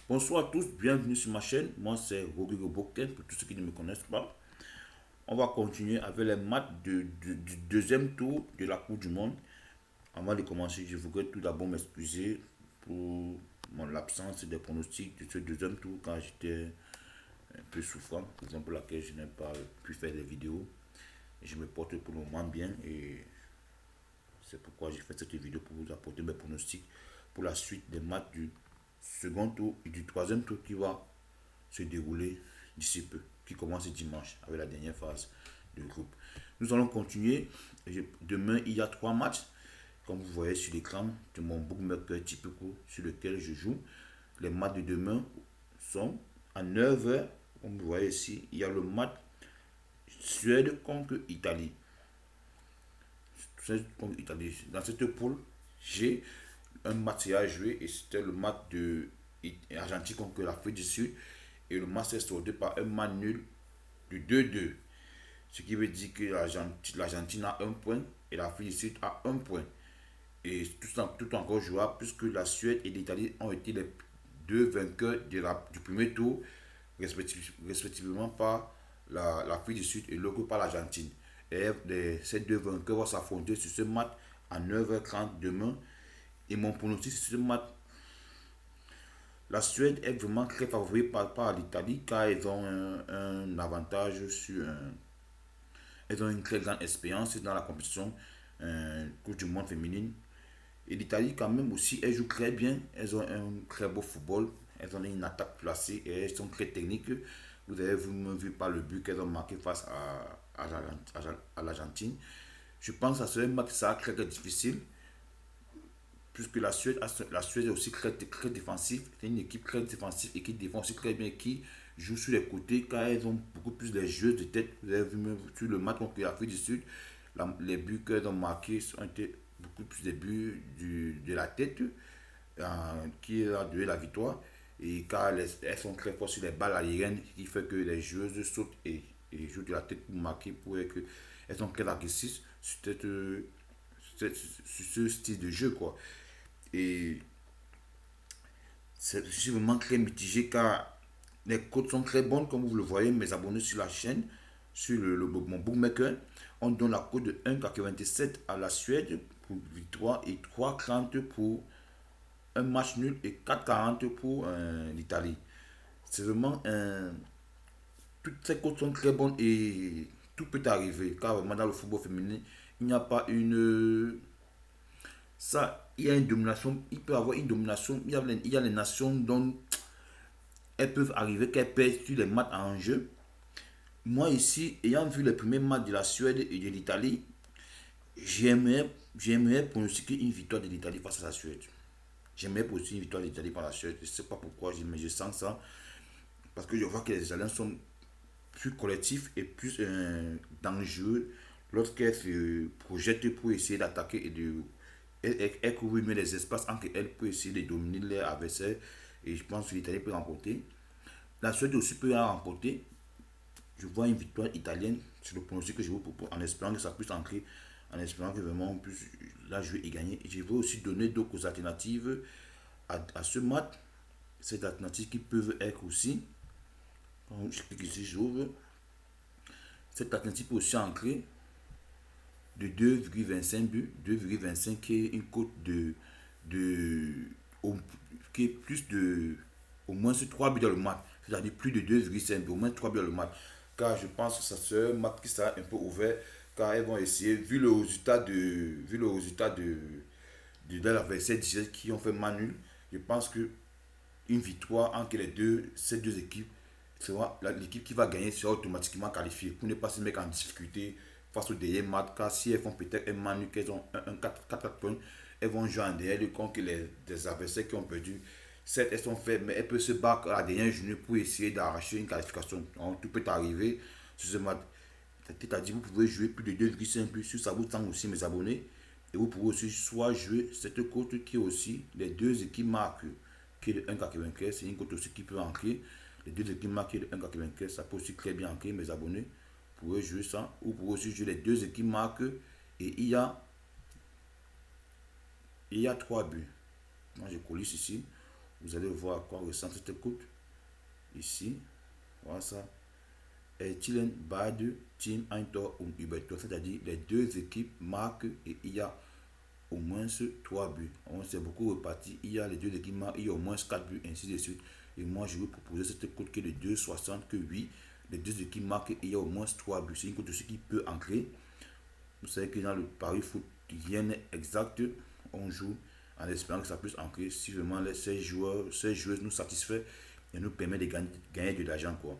Bonsoir à tous, bienvenue sur ma chaîne. Moi, c'est Rodrigo Boken, pour tous ceux qui ne me connaissent pas. On va continuer avec les matchs du deuxième tour de la Coupe du Monde. Avant de commencer, je voudrais tout d'abord m'excuser pour l'absence des pronostics de ce deuxième tour quand j'étais un peu souffrant, raison pour laquelle je n'ai pas pu faire des vidéos. Et je me porte pour le moment bien et c'est pourquoi j'ai fait cette vidéo pour vous apporter mes pronostics pour la suite des matchs du second tour et du troisième tour qui va se dérouler d'ici peu, qui commence dimanche avec la dernière phase du groupe. Nous allons continuer. Demain, il y a trois matchs, comme vous voyez sur l'écran de mon bookmaker Tipico sur lequel je joue. Les matchs de demain sont à 9h. Comme vous voyez ici, il y a le match Suède contre Italie. Suède contre Italie. Dans cette poule, j'ai un match à jouer et c'était le match de Argentine contre l'Afrique du Sud. Et le match est soldé par un match nul de 2-2. Ce qui veut dire que l'Argentine a un point et l'Afrique du Sud a un point. Et tout encore jouable puisque la Suède et l'Italie ont été les deux vainqueurs du premier tour, respectivement par l'Afrique du Sud et l'autre par l'Argentine. Et ces deux vainqueurs vont s'affronter sur ce match à 9h30 demain. Et mon pronostic sur ce match, la Suède est vraiment très favorisée par l'Italie car ils ont un avantage sur elles ont une très grande expérience dans la compétition Coupe du Monde féminine. Et l'Italie, quand même, aussi, elle joue très bien. Elles ont un très beau football. Elles ont une attaque placée et elles sont très techniques. Vous avez vu par le but qu'elles ont marqué face à l'Argentine. Je pense que c'est un match qui sera très, très difficile puisque la Suède est aussi très, très défensive. C'est une équipe très défensive et qui défend aussi très bien, qui joue sur les côtés car elles ont beaucoup plus les jeux de tête. Vous avez vu même sur le match contre l'Afrique du Sud, les buts qu'elles ont marqués ont été beaucoup plus des buts de la tête qui a donné la victoire. Et car elles sont très fortes sur les balles aériennes, qui fait que les joueuses sautent et jouent de la tête pour marquer, pour que elles sont très agressives sur, sur ce style de jeu, quoi. Et je suis vraiment très mitigé car les codes sont très bonnes, comme vous le voyez, mes abonnés sur la chaîne, sur mon bookmaker. On donne la cote de 1,87 à la Suède pour victoire et 3,30 pour un match nul et 4,40 pour l'Italie. C'est vraiment toutes ces cotes sont très bonnes et tout peut arriver car vraiment dans le football féminin, il n'y a pas une ça, il y a une domination, il peut y avoir une domination, il y a les nations dont elles peuvent arriver qu'elles perdent sur les matchs en jeu. Moi ici, ayant vu les premiers matchs de la Suède et de l'Italie, j'aimerais pronostiquer une victoire de l'Italie face à la Suède. J'aimerais pronostiquer une victoire de l'Italie par la Suède. Je ne sais pas pourquoi, mais je sens ça. Parce que je vois que les Italiens sont plus collectifs et plus dangereux lorsqu'elles se projettent pour essayer d'attaquer et de elle couvre mieux les espaces entre elles pour essayer de dominer leur adversaire. Et je pense que l'Italie peut remporter. La Suède aussi peut en remporter. Je vois une victoire italienne sur le pronostic que je vous propose en espérant que ça puisse entrer, en espérant que vraiment on puisse la jouer et gagner. Et je veux aussi donner d'autres alternatives à ce match. Ces alternatives qui peuvent être aussi, quand je clique ici, j'ouvre. Cette alternative peut aussi entrer de 2,25 buts, 2,25 qui est une cote de au, qui est plus de au moins 3 buts dans le match, c'est-à-dire plus de 2,5 buts, au moins 3 buts dans le match. Car je pense que ça sera un match qui sera un peu ouvert, car elles vont essayer, vu le résultat de l'adversaire qui ont fait man nul, je pense que une victoire entre ces deux équipes, l'équipe qui va gagner sera automatiquement qualifiée pour ne pas se mettre en difficulté face au dernier match. Car si elles font peut-être un manu qu'elles ont un 4 points, elles vont jouer en derrière contre des adversaires qui ont perdu. Certes, elles sont faibles, mais elles peuvent se battre à la dernière journée pour essayer d'arracher une qualification. Donc, tout peut arriver sur ce match. C'est-à-dire, vous pouvez jouer plus de 2,5 buts sur ça, vous tente aussi mes abonnés. Et vous pouvez aussi soit jouer cette cote qui est aussi les deux équipes marquent, qui est de 1,95, c'est une cote aussi qui peut entrer. Les deux équipes marquées de 1,95, ça peut aussi très bien entrer mes abonnés. Vous pouvez jouer ça, ou vous pouvez aussi jouer les deux équipes marquent et il y a 3 buts. Moi je colle ici. Vous allez voir à quoi ressemble cette cote. Ici, voilà ça. Tilen, Bade, Team, Aintor ou Huberto, c'est-à-dire les deux équipes marquent et il y a au moins 3 buts. On s'est beaucoup reparti. Il y a les deux équipes marquent, il y a au moins 4 buts, ainsi de suite. Et moi, je vais proposer cette cote qui est de 2,60 que oui, les deux équipes marquent et il y a au moins 3 buts. C'est une cote aussi qui peut ancrer. Vous savez que dans le pari foot, rien n'est exact. On joue en espérant que ça puisse ancrer si vraiment ces joueuses nous satisfait et nous permet de gagner de l'argent, quoi.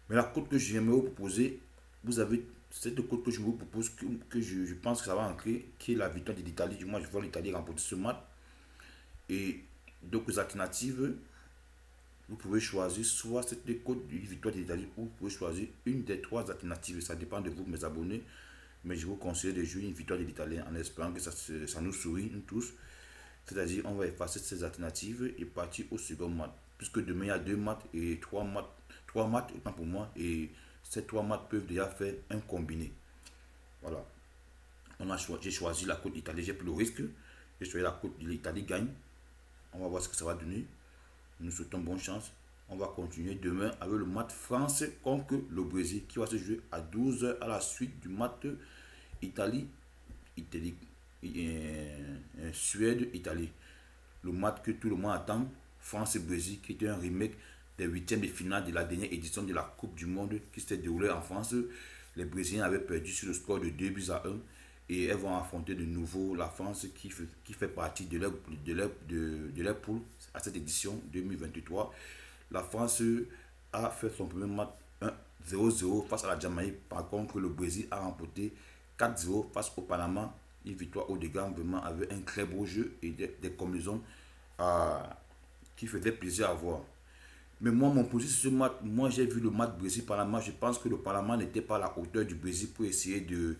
Mais la cote que j'aimerais vous proposer, vous avez cette cote que je vous propose, que je pense que ça va ancrer, qui est la victoire de l'Italie. Du moins, je vois l'Italie remporter ce match. Et d'autres alternatives, vous pouvez choisir soit cette cote de victoire de l'Italie ou vous pouvez choisir une des trois alternatives. Ça dépend de vous, mes abonnés. Mais je vous conseille de jouer une victoire de l'Italien en espérant que ça nous sourit, nous tous. C'est-à-dire, on va effacer ces alternatives et partir au second match. Puisque demain, il y a 2 matchs et 3 matchs. 3 matchs, autant pour moi. Et ces 3 matchs peuvent déjà faire un combiné. Voilà. J'ai choisi la côte d'Italie. J'ai pris le risque. J'ai choisi la côte de l'Italie gagne. On va voir ce que ça va donner. Nous souhaitons bonne chance. On va continuer demain avec le match France contre le Brésil qui va se jouer à 12h à la suite du match Italie, Suède, Italie. Le match que tout le monde attend, France et Brésil, qui était un remake des huitièmes de finale de la dernière édition de la Coupe du Monde qui s'était déroulée en France. Les Brésiliens avaient perdu sur le score de 2 buts à 1 et elles vont affronter de nouveau la France qui fait partie de leur poule à cette édition 2023. La France a fait son premier match 0-0 face à la Jamaïque. Par contre, le Brésil a remporté 4-0 face au Panama. Une victoire haut de gamme, vraiment avec un très beau jeu et des combinaisons qui faisaient plaisir à voir. Mais moi, mon position sur ce match, moi j'ai vu le match Brésil-Panama. Je pense que le Panama n'était pas à la hauteur du Brésil pour essayer de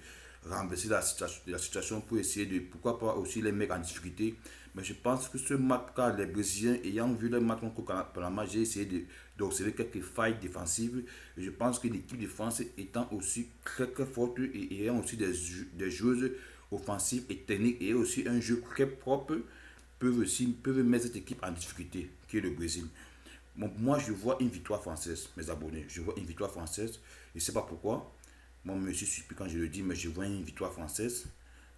renverser la situation, pour essayer de, pourquoi pas aussi les mecs en difficulté. Mais je pense que ce match, car les Brésiliens, ayant vu le match contre le Panama, j'ai essayé d'observer quelques failles défensives. Et je pense que l'équipe de France étant aussi très très forte et ayant aussi des joueuses offensives et techniques et aussi un jeu très propre, peuvent mettre cette équipe en difficulté, qui est le Brésil. Bon, moi, je vois une victoire française, mes abonnés. Je vois une victoire française. Je ne sais pas pourquoi. Moi, je suis surpris quand je le dis, mais je vois une victoire française.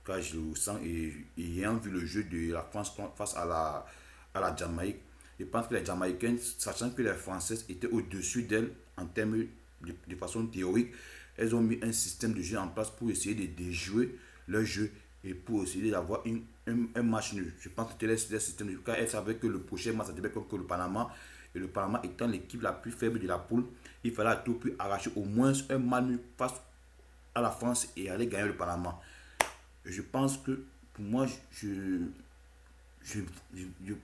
Car je le sens et ayant vu le jeu de la France face à la Jamaïque, je pense que les Jamaïcaines, sachant que les Françaises étaient au-dessus d'elles en termes de façon théorique, elles ont mis un système de jeu en place pour essayer de déjouer leur jeu et pour essayer d'avoir un match nul. Je pense que c'était le système de jeu. Car elles savaient que le prochain match, ça devait être contre le Panama. Et le Panama étant l'équipe la plus faible de la poule, il fallait à tout prix arracher au moins un match nul face à la France et aller gagner le Panama. Je pense que pour moi, je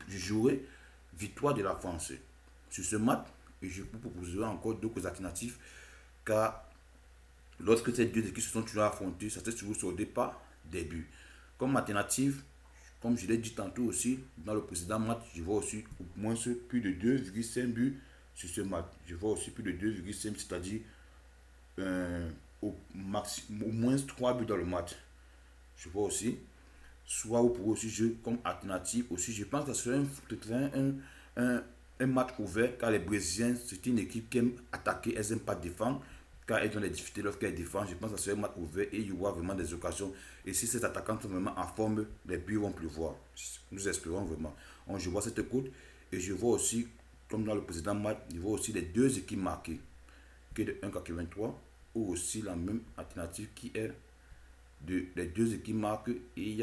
jouerai victoire de la France sur ce match et je vous proposerai encore d'autres alternatives car lorsque ces deux équipes se sont toujours affrontées, ça s'est toujours soldé par des buts. Comme alternative, comme je l'ai dit tantôt aussi, dans le précédent match, je vois aussi au moins plus de 2,5 buts sur ce match. Je vois aussi plus de 2,5, c'est-à-dire au moins 3 buts dans le match. Je vois aussi, soit vous pouvez aussi jouer comme alternative aussi. Je pense que ce serait un match ouvert car les Brésiliens, c'est une équipe qui aime attaquer, elles n'aiment pas défendre car elles ont des difficultés lorsqu'elles défendent. Je pense que ce serait un match ouvert et il y aura vraiment des occasions. Et si ces attaquants sont vraiment en forme, les buts vont pleuvoir. Nous espérons vraiment. Donc, je vois cette cote et je vois aussi, comme dans le précédent match, je vois aussi les deux équipes marquées, qui est de 1,83 ou aussi la même alternative qui est les deux équipes marquent et il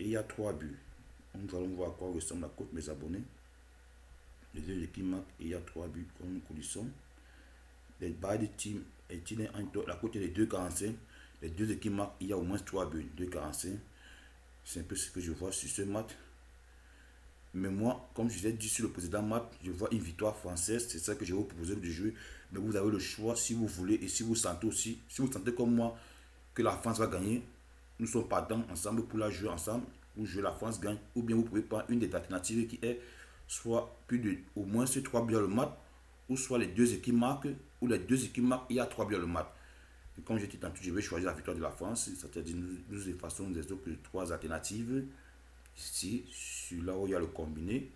y a 3 buts. Nous allons voir à quoi ressemble la cote, mes abonnés. Les deux équipes marquent et il y a 3 buts comme nous connaissons. Les bas de team et la cote est de 2,45. Les deux équipes marquent, il y a au moins 3 buts. 2,45. C'est un peu ce que je vois sur ce match. Mais moi, comme je l'ai dit sur le précédent match, je vois une victoire française. C'est ça que je vais vous proposer de jouer. Mais vous avez le choix si vous voulez et si vous sentez aussi, si vous sentez comme moi que la France va gagner, nous sommes partants ensemble pour la jouer ensemble, ou jouer la France gagne, ou bien vous pouvez prendre une des alternatives qui est soit plus de au moins ces 3 buts dans le match, ou soit les deux équipes marquent, ou les deux équipes marquent, il y a 3 buts dans le match. Et comme je dis tantôt, je vais choisir la victoire de la France, c'est-à-dire nous effaçons des autres 3 alternatives ici, sur là où il y a le combiné.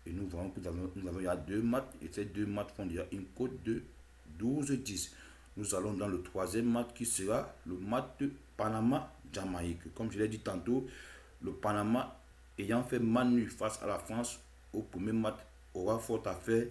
Et nous voyons que il y a deux maths. Et ces deux maths font déjà une cote de 12,10. Nous allons dans le troisième math qui sera le math de Panama-Jamaïque. Comme je l'ai dit tantôt, le Panama ayant fait manu face à la France au premier match aura fort à faire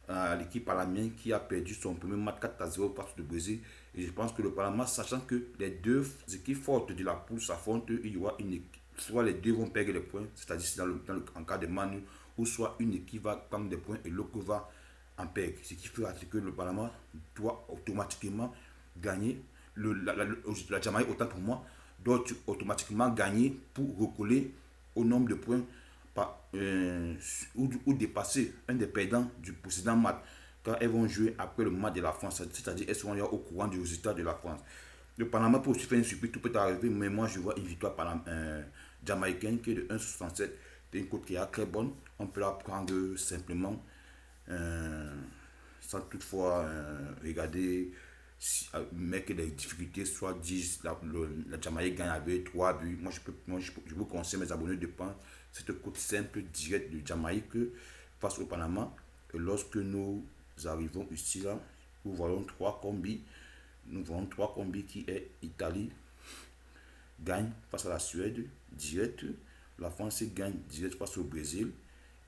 à l'équipe panamienne qui a perdu son premier match 4-0 face au Brésil. Et je pense que le Panama, sachant que les deux équipes fortes de la poule s'affrontent, il y aura une équipe. Soit les deux vont perdre les points, c'est-à-dire en cas de manu, ou soit une équipe va prendre des points et l'autre va en perdre. Ce qui fera que le Panama doit automatiquement gagner. La Jamaïque, autant pour moi, doit automatiquement gagner pour recoller au nombre de points ou dépasser un des perdants du précédent match quand elles vont jouer après le match de la France, c'est-à-dire elles seront au courant du résultat de la France. Le Panama peut aussi faire une surprise, tout peut arriver, mais moi je vois une victoire jamaïcaine qui est de 1,67. C'est une cote qui est très bonne. On peut la prendre simplement sans toutefois regarder mais que les difficultés soient 10, la Jamaïque gagne avec 3 buts. Je vous conseille mes abonnés de prendre cette cote simple directe de Jamaïque face au Panama. Et lorsque nous arrivons ici, là, nous voyons trois combis. Nous voyons trois combis qui est Italie gagne face à la Suède direct, la France gagne direct face au Brésil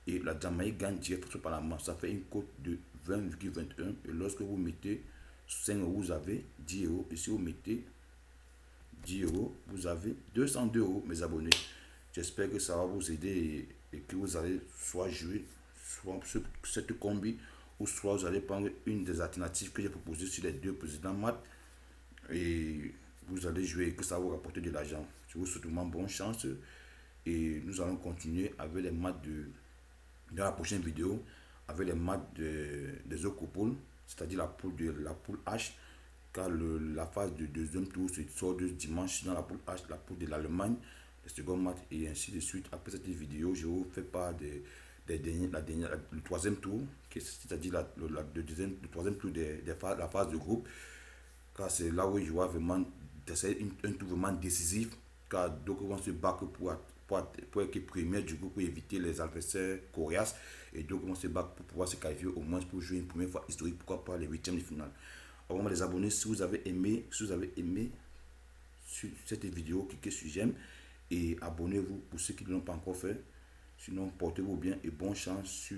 et la Jamaïque gagne direct face au Panama. Ça fait une cote de 20,21 et lorsque vous mettez 5 euros, vous avez 10 euros. Et si vous mettez 10 euros, vous avez 202 euros, mes abonnés. J'espère que ça va vous aider et que vous allez soit jouer soit cette combi ou soit vous allez prendre une des alternatives que j'ai proposées sur les deux précédents matchs et vous allez jouer et que ça va vous rapporter de l'argent. Je vous souhaite vraiment bonne chance et nous allons continuer avec les matchs dans la prochaine vidéo avec les matchs des autres poules, c'est-à-dire la poule H, car la phase de deuxième tour se sort de dimanche dans la poule H, la poule de l'Allemagne, le second match et ainsi de suite. Après cette vidéo, je vous fais part le troisième tour, c'est-à-dire le troisième tour la phase de groupe, car c'est là où je vois vraiment un tour vraiment décisif, car d'autres vont se battre pour être premier du groupe pour éviter les adversaires coriaces et d'autres vont se battre pour pouvoir se qualifier au moins pour jouer une première fois historique, pourquoi pas les huitièmes de finale. Alors, les abonnés, si vous avez aimé cette vidéo, cliquez sur j'aime et abonnez-vous pour ceux qui ne l'ont pas encore fait. Sinon, portez-vous bien et bonne chance sur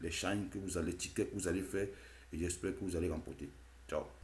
les shines que vous allez faire et j'espère que vous allez remporter. Ciao.